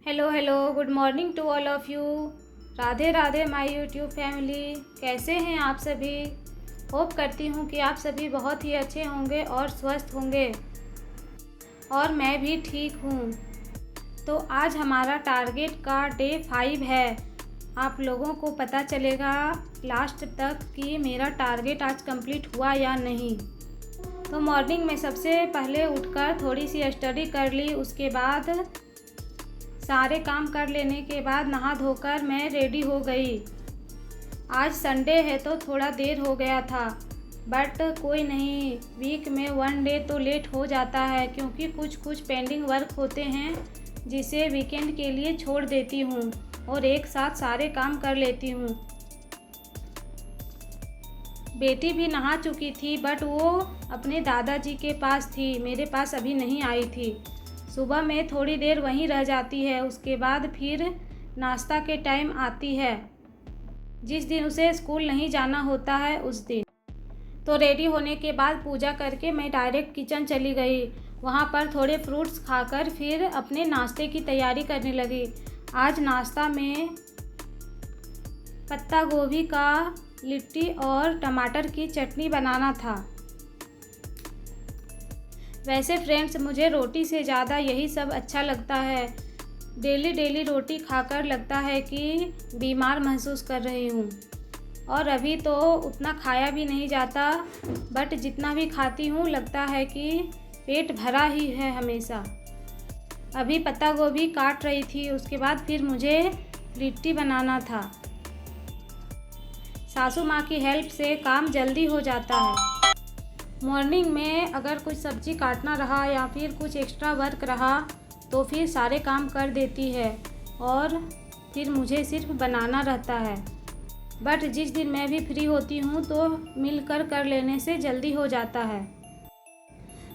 Hello hello, good morning to all of you. Radhe Radhe my YouTube family. कैसे हैं आप सभी? होप करती हूँ कि आप सभी बहुत ही अच्छे होंगे और स्वस्थ होंगे, और मैं भी ठीक हूँ। तो आज हमारा टारगेट का डे 5 है। आप लोगों को पता चलेगा लास्ट तक कि मेरा टारगेट आज कंप्लीट हुआ या नहीं। तो मॉर्निंग में सबसे पहले उठकर थोड़ी सी स्टडी कर ली। उसके बाद सारे काम कर लेने के बाद नहा धोकर मैं रेडी हो गई। आज संडे है तो थोड़ा देर हो गया था, बट कोई नहीं, वीक में 1 डे तो लेट हो जाता है, क्योंकि कुछ पेंडिंग वर्क होते हैं जिसे वीकेंड के लिए छोड़ देती हूँ और एक साथ सारे काम कर लेती हूँ। बेटी भी नहा चुकी थी, बट वो अपने दादाजी के पास थी, मेरे पास अभी नहीं आई थी। सुबह में थोड़ी देर वहीं रह जाती है, उसके बाद फिर नाश्ता के टाइम आती है। जिस दिन उसे स्कूल नहीं जाना होता है उस दिन। तो रेडी होने के बाद पूजा करके मैं डायरेक्ट किचन चली गई। वहाँ पर थोड़े फ्रूट्स खाकर फिर अपने नाश्ते की तैयारी करने लगी। आज नाश्ता में पत्ता गोभी का लिट्टी और टमाटर की चटनी बनाना था। वैसे फ्रेंड्स, मुझे रोटी से ज़्यादा यही सब अच्छा लगता है। डेली रोटी खाकर लगता है कि बीमार महसूस कर रही हूँ, और अभी तो उतना खाया भी नहीं जाता, बट जितना भी खाती हूँ लगता है कि पेट भरा ही है हमेशा। अभी पत्ता गोभी काट रही थी, उसके बाद फिर मुझे लिट्टी बनाना था। सासू माँ की हेल्प से काम जल्दी हो जाता है। मॉर्निंग में अगर कुछ सब्ज़ी काटना रहा या फिर कुछ एक्स्ट्रा वर्क रहा तो फिर सारे काम कर देती है, और फिर मुझे सिर्फ बनाना रहता है। बट जिस दिन मैं भी फ्री होती हूँ तो मिलकर कर लेने से जल्दी हो जाता है।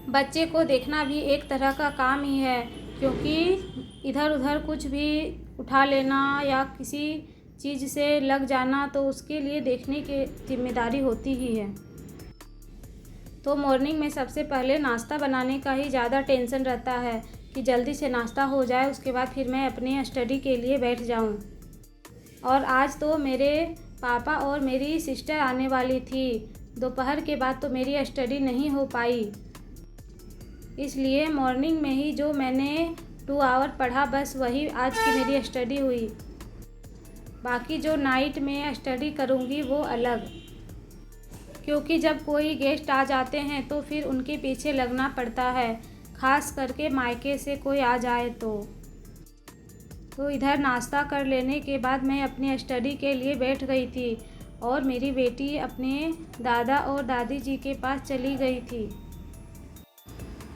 बच्चे को देखना भी एक तरह का काम ही है, क्योंकि इधर उधर कुछ भी उठा लेना या किसी चीज़ से लग जाना तो उसके लिए देखने की जिम्मेदारी होती ही है। तो मॉर्निंग में सबसे पहले नाश्ता बनाने का ही ज़्यादा टेंशन रहता है कि जल्दी से नाश्ता हो जाए, उसके बाद फिर मैं अपने स्टडी के लिए बैठ जाऊं। और आज तो मेरे पापा और मेरी सिस्टर आने वाली थी। दोपहर के बाद तो मेरी स्टडी नहीं हो पाई, इसलिए मॉर्निंग में ही जो मैंने 2 आवर पढ़ा, बस वही आज की मेरी स्टडी हुई। बाकी जो नाइट में स्टडी करूँगी वो अलग, क्योंकि जब कोई गेस्ट आ जाते हैं तो फिर उनके पीछे लगना पड़ता है, ख़ास करके मायके से कोई आ जाए तो इधर नाश्ता कर लेने के बाद मैं अपनी स्टडी के लिए बैठ गई थी, और मेरी बेटी अपने दादा और दादी जी के पास चली गई थी।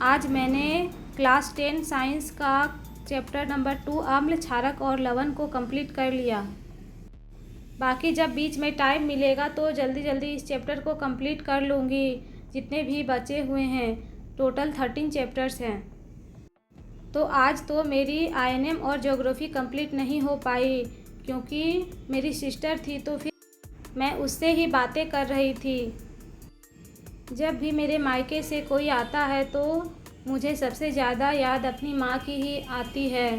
आज मैंने क्लास 10 साइंस का चैप्टर नंबर 2 अम्ल, क्षारक और लवण को कंप्लीट कर लिया। बाकी जब बीच में टाइम मिलेगा तो जल्दी इस चैप्टर को कंप्लीट कर लूँगी, जितने भी बचे हुए हैं। टोटल 13 चैप्टर्स हैं। तो आज तो मेरी INM और ज्योग्राफी कंप्लीट नहीं हो पाई, क्योंकि मेरी सिस्टर थी तो फिर मैं उससे ही बातें कर रही थी। जब भी मेरे मायके से कोई आता है तो मुझे सबसे ज़्यादा याद अपनी माँ की ही आती है।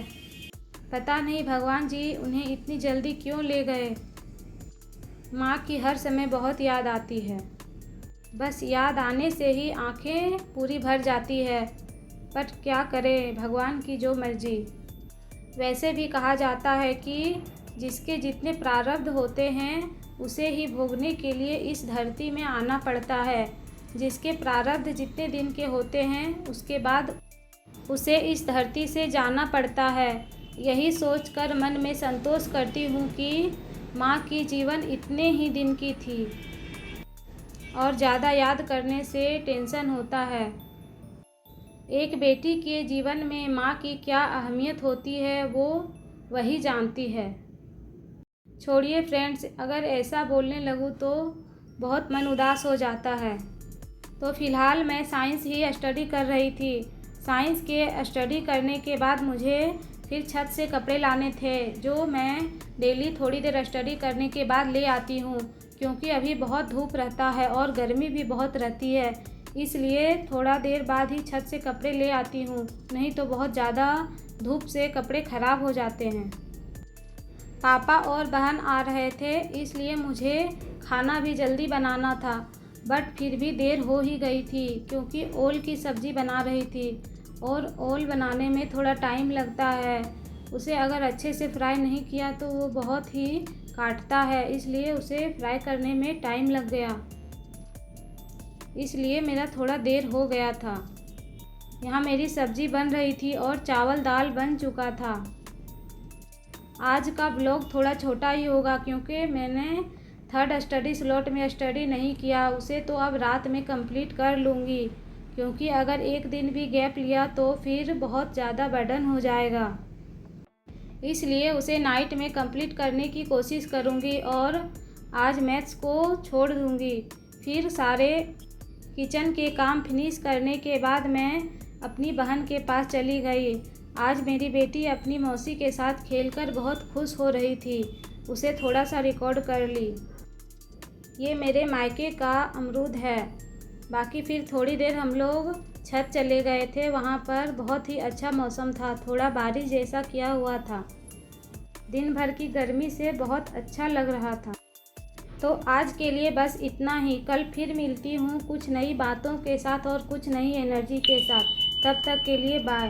पता नहीं भगवान जी उन्हें इतनी जल्दी क्यों ले गए। माँ की हर समय बहुत याद आती है, बस याद आने से ही आंखें पूरी भर जाती है। बट क्या करें, भगवान की जो मर्जी। वैसे भी कहा जाता है कि जिसके जितने प्रारब्ध होते हैं उसे ही भोगने के लिए इस धरती में आना पड़ता है। जिसके प्रारब्ध जितने दिन के होते हैं उसके बाद उसे इस धरती से जाना पड़ता है। यही सोचकर मन में संतोष करती हूँ कि माँ की जीवन इतने ही दिन की थी, और ज़्यादा याद करने से टेंशन होता है। एक बेटी के जीवन में माँ की क्या अहमियत होती है वो वही जानती है। छोड़िए फ्रेंड्स, अगर ऐसा बोलने लगूँ तो बहुत मन उदास हो जाता है। तो फ़िलहाल मैं साइंस ही स्टडी कर रही थी। साइंस के स्टडी करने के बाद मुझे फिर छत से कपड़े लाने थे, जो मैं डेली थोड़ी देर स्टडी करने के बाद ले आती हूँ, क्योंकि अभी बहुत धूप रहता है और गर्मी भी बहुत रहती है। इसलिए थोड़ा देर बाद ही छत से कपड़े ले आती हूँ, नहीं तो बहुत ज़्यादा धूप से कपड़े ख़राब हो जाते हैं। पापा और बहन आ रहे थे, इसलिए मुझे खाना भी जल्दी बनाना था, बट फिर भी देर हो ही गई थी क्योंकि ओल की सब्ज़ी बना रही थी और ओल बनाने में थोड़ा टाइम लगता है। उसे अगर अच्छे से फ्राई नहीं किया तो वो बहुत ही काटता है, इसलिए उसे फ्राई करने में टाइम लग गया, इसलिए मेरा थोड़ा देर हो गया था। यहाँ मेरी सब्ज़ी बन रही थी और चावल दाल बन चुका था। आज का ब्लॉग थोड़ा छोटा ही होगा क्योंकि मैंने थर्ड स्टडी स्लॉट में स्टडी नहीं किया, उसे तो अब रात में कंप्लीट कर लूँगी क्योंकि अगर एक दिन भी गैप लिया तो फिर बहुत ज़्यादा बर्डन हो जाएगा, इसलिए उसे नाइट में कंप्लीट करने की कोशिश करूँगी और आज मैथ्स को छोड़ दूँगी। फिर सारे किचन के काम फिनिश करने के बाद मैं अपनी बहन के पास चली गई। आज मेरी बेटी अपनी मौसी के साथ खेलकर बहुत खुश हो रही थी, उसे थोड़ा सा रिकॉर्ड कर ली। ये मेरे मायके का अमरूद है। बाकी फिर थोड़ी देर हम लोग छत चले गए थे, वहाँ पर बहुत ही अच्छा मौसम था, थोड़ा बारिश जैसा किया हुआ था। दिन भर की गर्मी से बहुत अच्छा लग रहा था। तो आज के लिए बस इतना ही। कल फिर मिलती हूँ कुछ नई बातों के साथ और कुछ नई एनर्जी के साथ। तब तक के लिए बाय।